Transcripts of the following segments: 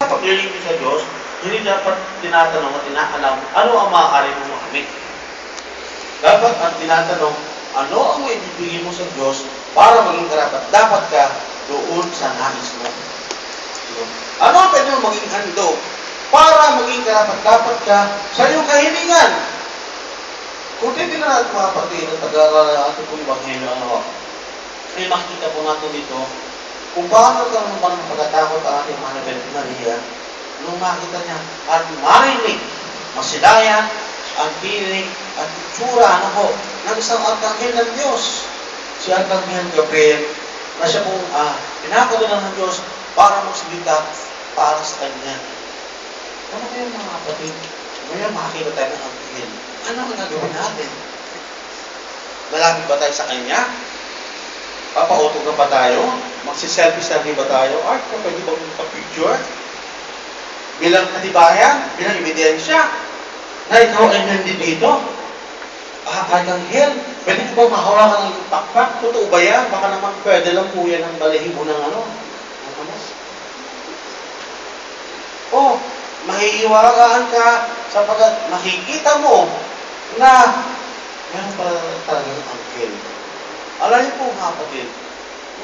Sa paglilingkod sa Diyos, hindi dapat tinatanong at tinaalam ano ang maaari mong makamit. Dapat ang tinatanong, ano ang maibibigay mo sa Diyos para maging karapat? Dapat ka doon sa nais mo. Ano ang pwede mo maging hando para maging karapat? Dapat ka sa iyong kahilingan. Kung titignan natin mga kapatid at pag-aaral natin kung Ebanghelyo, ay makikita po natin dito kung paano ka naman pagkatakot ang ating mahal na Birhen Maria nung makita niya at marinig, masilayan, ang tinig at itsura ng isang arkanghel ng Diyos. Si Arkanghel Gabriel na siya pong pinapagalan ng Diyos para magsalita para sa kanya. Ano kaya mga kapatid? Ngayon makikita tayo ng arkanghel. Ano ang gagawin natin? Malapit ba tayo sa kanya? Papautog na ba tayo? Magsiselfie-selfie ba tayo? Ay, pwede ba magpa-picture? Bilang katibayan, bilang ebidensya, na ikaw ay nandito. Arkanghel, pwede ba mahawakan ng pakpak? Totoo ba yan? Baka naman pwede lang po yan ang balahibo ng mahihiwagaan ka sapagkat makikita mo na meron pala talagang anghel. Alam niyo po mga kapatid,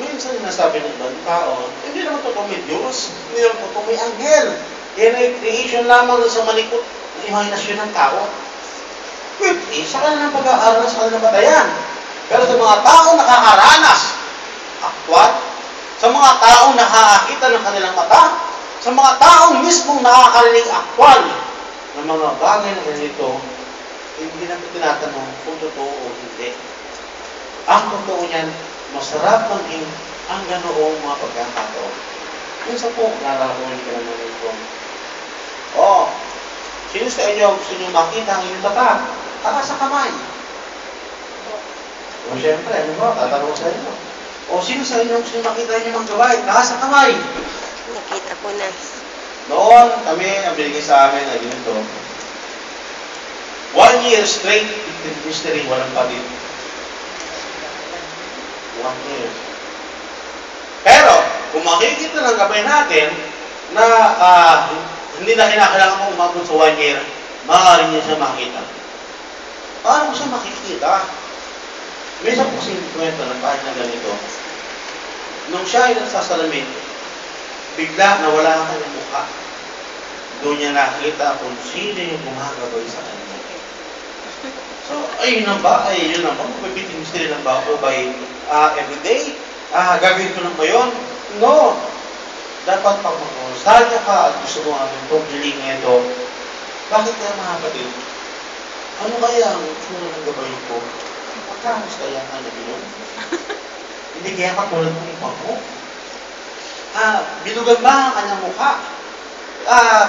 minsan nasabi ng ibang tao, hindi naman totoo may Diyos, hindi naman totoo may anghel. Yan ay creation lamang sa malikot ng imahinasyon ng tao. Sa kanilang pag-aaral, sa kanilang batayan. Pero sa mga taong nakakaranas, aktwal, sa mga taong nakakakita ng kanilang mata, sa mga taong mismong nakakarinig aktwal ng mga bagay na ganito, hindi natin tinatanong kung totoo o hindi. Ang totoo niyan, masarap maging ang ganoong mga pagkakataon. Minsan po, nararamdaman ka naman ito. Sino sa inyo gusto niyo makita ang inyong tatak? Takas sa kamay. Siyempre, ano ba? Tatanong sa inyo. Sino sa inyo gusto niyo makita ang inyong gabay? Takas sa kamay. Nakita ko na. Noon, kami, ang binigay sa amin ay ganito. 1 year straight, mystery, walang patid. 1 year. Pero, kung makikita ng gabay natin na hindi na kinakailangan mong umabot sa 1 year, maaari niya siya makita. Paano mo siya makikita? May isang pusing kwento ng kahit na ganito. Nung siya ay nagsasalamin, bigla nawala ang kanyang mukha. Doon niya nakita kung sino yung gumagabay sa kanya. So, ayun na ba? Magpapiting mystery lang ba ako by everyday? Gagawin ko lang ba yun? No. Dapat pag mag-nostalgia ka at gusto mo ang itong hiling ito, bakit kaya mga kapatid? Ano kaya ang tsura ng gabay ko? Magkamos kaya ang ano yun? Hindi kaya katulad ng iba ko? Binugan ba ang kanyang mukha?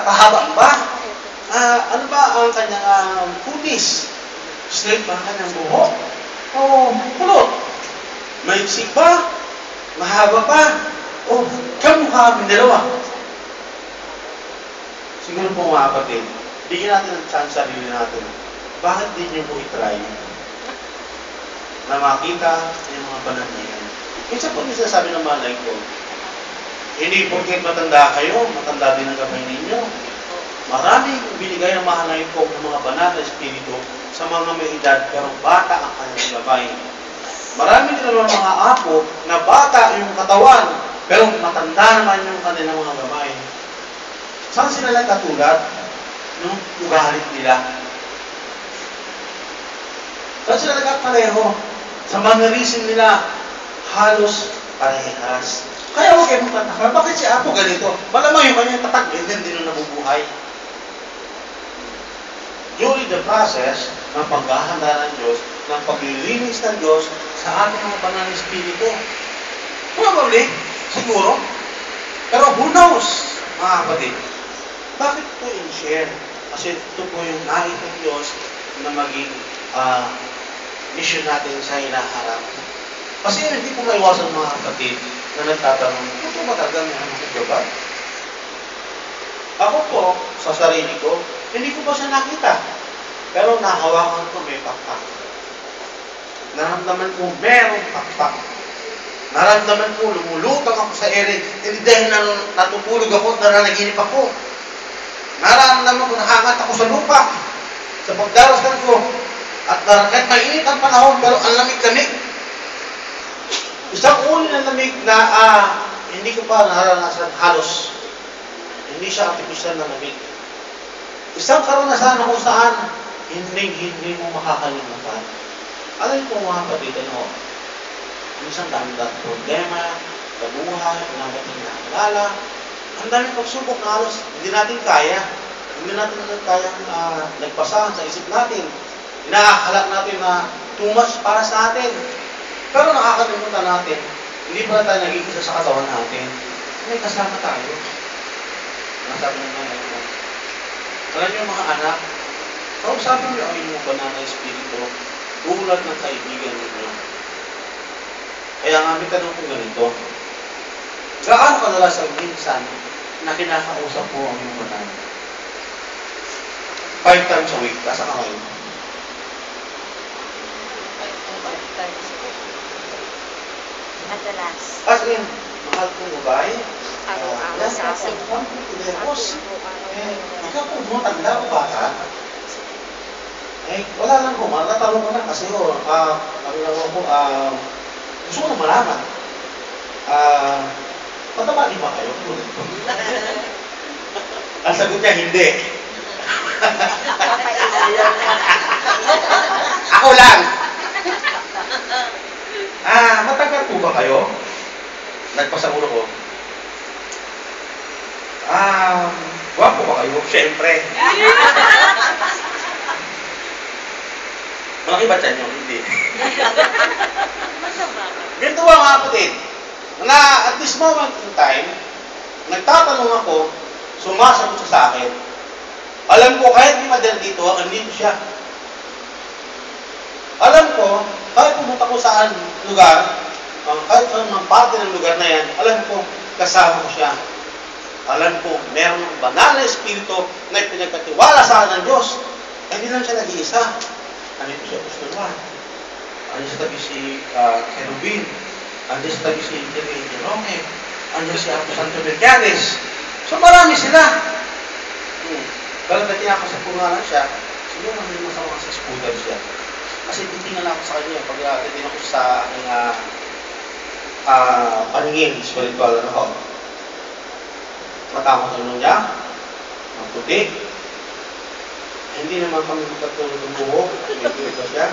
Pahabang ba? Ano ba ang kanyang kutis? Straight ba ang kanyang buhok? Kulot? Maiksik ba? Mahaba pa? Kamukha kami dalawa. Siguro po mga kapatid, bigyan natin ang chance sa sarili natin. Bakit di nyo po itry na makita yung mga banal na yan? Minsan po yung sinasabi ng malay ko, hindi porket matanda kayo, matanda din ang gabay ninyo. Maraming binigay ang mahalay ko ng mga banal na espiritu sa mga may edad, pero bata ang kanyang gabay. Marami din naman mga apo na bata yung katawan, pero matanda naman yung kanilang mga gabay. Saan sila lang katulad? Nung ugalit nila. Saan sila nagkapareho? Sa mannerism nila, halos parehas. Kaya huwag kayo magtataka, bakit si Apo ganito? Malamang yung kanyang tatag, ganyan din yung nabubuhay. During the process ng paghahanda ng Diyos, ng paglilinis ng Diyos sa ating mga banal na espiritu. Probably, siguro. Pero who knows, mga kapatid? Bakit po in-share? Kasi ito po yung nais ng Diyos na maging mission natin sa hinaharap. Kasi hindi po maiwasan mga kapatid na nagtatanong, ito ba talaga may gabay? Ako po, sa sarili ko, hindi ko pa siya nakita. Pero nahawakan ko may pakpak. Naramdaman ko merong pakpak. Naramdaman ko, lumulutang ako sa ere. Hindi dahil natutulog ako, nananaginip ako. Naramdaman ko, nakangat ako sa lupa. Sa pagdarasal ko. At kahit mainit ang panahon, pero ang lamig-lamig. Isang uri ng lamig na hindi ko pa naranasan halos. Hindi siya artificial na lamig. Isang karanasan na kung saan hindi mo makakalimutan. Alam ko mga kapatid, isang dami-dami problema sa buhay, nagating na alala. Ang daming pagsubok na halos hindi natin kaya. Hindi natin kaya nagpasahan sa isip natin. Inaakala natin na too much para sa atin. Pero nakakalimutan natin, hindi pala tayo nag-iisa sa katawan natin. May kasama tayo. Nasabi ng mga ito. Alam niyo mga anak, kausapin niyo ang inyong banal na espiritu tulad ng kaibigan ninyo. Kaya nga may tanong ko ganito. Gaano kadalas ang minsan na kinakausap mo ang iyong banal? 5 times a week. Kasa ka ngayon? 5 times. Madalas. As in, mahal kong babae. Araw-araw sa akin. Ikaw kung matanda o bata, wala lang ko. Matatanong ko na kasi gusto ko na malaman. Mataba di ba kayo? Ang sagot niya, hindi. Ako lang. Matagal po ba kayo? Nagpasagulo ko. Wapo ba kayo? Siyempre. Malaki ba dyan yung hindi? Ganito ba mga kapatid? Na at this moment in time, nagtatanong ako, sumasagot siya sa akin. Alam ko, kahit di madal dito, andito siya. Alam ko, kahit pumunta ko saan lugar, kahit saan ng parte ng lugar na yan, alam ko, kasama ko siya. Alam ko, meron ng banal na espiritu na ipinagkatiwala sa akin ng Diyos. Hindi lang siya nag-iisa. Andito si Apostol Juan. Andito sa tabi si Kerubin. Andito sa tabi si Jerome. Andito si Apostol Santo Melquiades. So marami sila. Pero dating ako sa pungalan siya, siguro naman yung masama sa spudal siya. Kasi titingnan ako sa kanya pag titingnan ako sa aking paningin, spiritual na ako. Matama tulong niya, maputi. Hindi naman kami magkatulog ng buhok, may ito siya.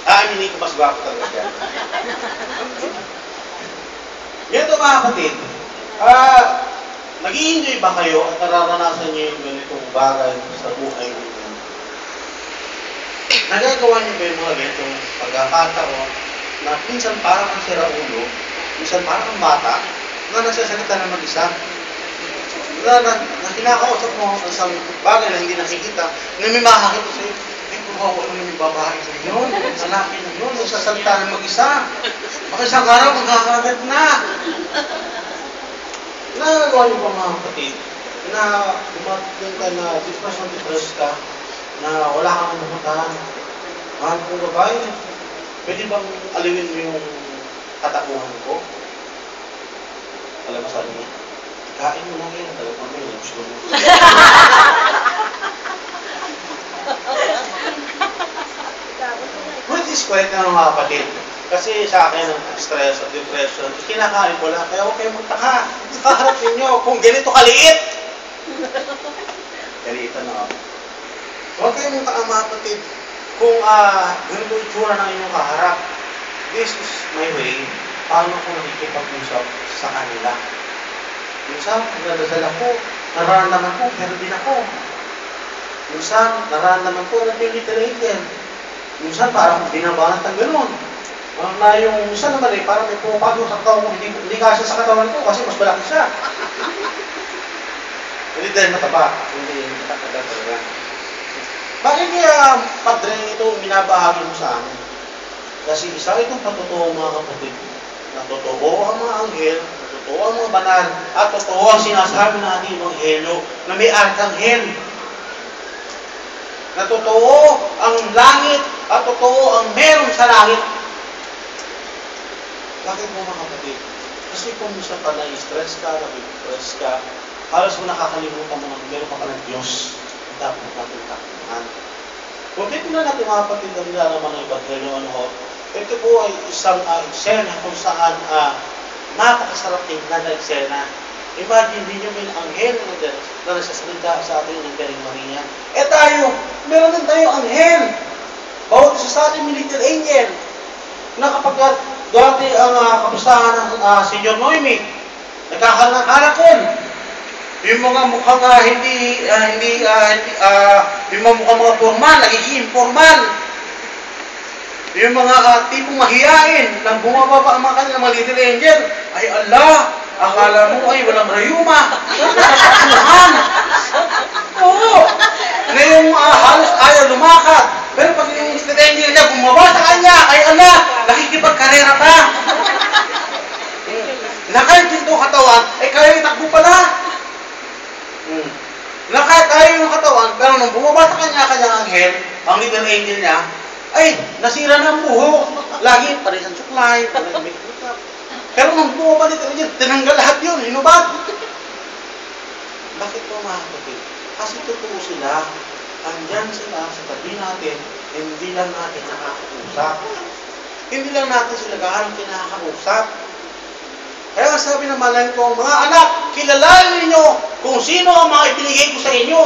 Aminin ko, mas gwapo talaga siya. Ganito mga kapatid, nag-i-enjoy ba kayo at nararanasan niyo yung ganitong bagay sa buhay ninyo? Nagagawa niyo ba yung mga ganitong pagkakataon na minsan parang ang siraulo, minsan parang ang bata, na nagsasalita ng mag-isa? Na kinakausap mo sa isang bagay na hindi nakikita, na may makakita sa'yo, kawawa naman yung babae na yun, yung lalaki na yun, nagsasalita ng mag-isa. Baka isang araw, magkakagat na. Nagagawa niyo ba mga kapatid, na dumating ka na depressed ka, na wala kang mamutan, mahal kong babae, pwede bang aliwin mo yung katakuhan ko? Alam mo sabi niya, kain mo lang yan, talagang mo yun, gusto mo. Which is correct na mga kapatid. Kasi sa akin, ang stress at depression, kinakain ko lang, kaya huwag kayo magtaka. Kaharap ninyo, kung ganito kaliit. Ganito na ako. Huwag kayo magtaka mga kapatid, kung ganito itsura ng inyong kaharap. This is my way, paano ko nakikipag-usap sa kanila. Minsan, nagdadasal ako, nararamdaman ko, pero din ako. Minsan, nararamdaman ko, nag-literated. Minsan, parang binabanat ng gano'n. Na yung minsan naman parang may pumapagod sa katawan ko, hindi kasya sa katawan ko kasi mas malaki siya. Hindi dahil mataba, hindi matatagal talaga. Bakit kaya, Padre, ito minabahagi mo sa amin? Kasi isa itong patotoo mga kapatid. Na totoo ang mga anghel, totoo ang mga banal, at totoo ang sinasabi natin ng Ebanghelyo na may arkanghel. Na totoo ang langit at totoo ang meron sa langit. Bakit mo mga kapatid? Kasi kung minsan pa na-stress ka, na-depress ka, halos mo nakakalimutan mo na meron ka pa ng Diyos na dapat natin takbuhan. Kung titignan natin mga kapatid na nilalaman ng Ebanghelyo, ito po ay isang eksena kung saan napakasarap tingnan na eksena. Imagine ninyo may anghel na nagsasalita sa ating Nanggering Maria. Tayo, meron din tayo anghel. Bawat isa sa ating little angel. Na kapag dati ang kapustahan ng Senyor Noemi, nagkakahalakon. Yung mga mukhang yung mga mukhang mga formal, nagiging informal. Yung mga tipong mahiyain, nang bumababa ang mga kanilang mga little angel, ay Allah, akala mo ay walang rayuma. Nakakatuhan. Oo. Na yung halos ayaw lumakad. Pero pag yung little angel niya bumaba sa kanya, ay Allah, nakikipagkarera pa. Nakahit dito katawan, ay kaya itakbo pala. Nakahit tayo yung katawan, pero nung bumaba sa kanyang anghel, ang little angel niya, ay, nasira na ang buhok. Lagi, paresan suklay, paresan make-up. Pero nung bumaba little angel, tinanggal lahat yun, hinubad. Bakit po mga kapatid? Kasi totoo sila, andyan sila sa tabi natin, hindi lang natin nakakausap. Hindi lang natin sila gaano kinakausap. Kaya sabi ng malay ko, mga anak, kilalanin ninyo kung sino ang mga ibinigay ko sa inyo.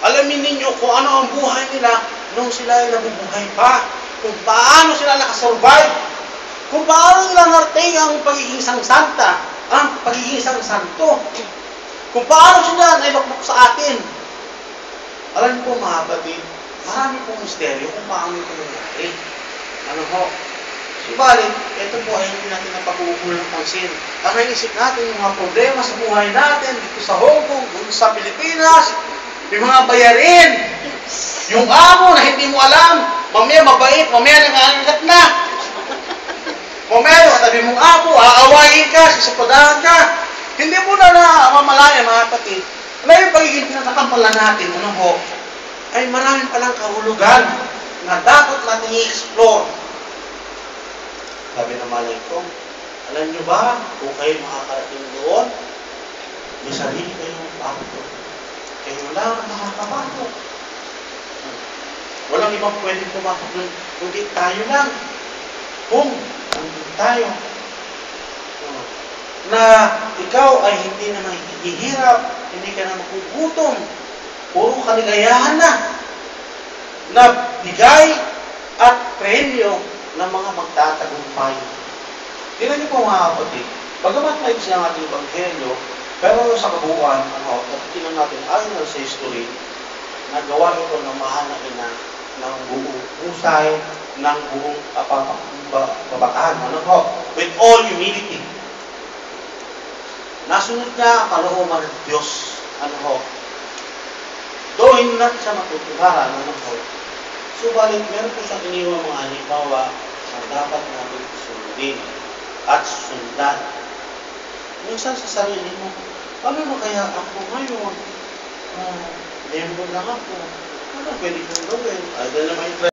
Alamin ninyo kung ano ang buhay nila nung sila ay nabubuhay pa. Kung paano sila nakasurvive. Kung paano nila narating ang pagiging isang santa, ang pagiging isang santo. Kung paano sila nailokbok sa atin. Alam niyo po mga kapatid, marami pong misteryo kung paano ito nangyari. Ano ho? Subalit, ito po ay hindi natin napag-uukulan ng pansin. Ang naisip natin, yung mga problema sa buhay natin, dito sa Hong Kong, dito sa Pilipinas, yung mga bayarin, yung amo na hindi mo alam, mamaya mabait, mamaya nangangagat na. Mamaya yung katabi mong amo, aawayin ka, sisapadahan ka. Hindi mo na mamalaya mga kapatid. Na yung pagiging pinatakampalan natin, ano ho, ay maraming palang kahulugan na dapat natin i-explore. Sabi ng malay ko, alam nyo ba kung kayo makakarating doon, may sarili kayong bakto. Kayo lang ang makakapasok. Walang ibang pwedeng pumasok doon, kundi tayo lang. Kung nandun tayo, na ikaw ay hindi na mahihirap, hindi ka na magugutom, puro kaligayahan na bigay at premyo ng mga magtatagumpay. Tingnan niyo po mga kapatid, bagamat may gusto ng ating Ebanghelyo, pero sa kabuuan, tingnan natin, ayon sa history, nagawa ito ng mahal na ina ng buong husay, ng buong babataan, with all humility. Nasunod niya ang kalooban ng Diyos, though hindi natin siya matutularan, subalit meron po siyang iniwang mga halimbawa na dapat natin sundin at sundan. Minsan sa sarili mo, ano na kaya ako ngayon? Member lang ako. Ano pwede kong gawin? Ay, dahil naman yung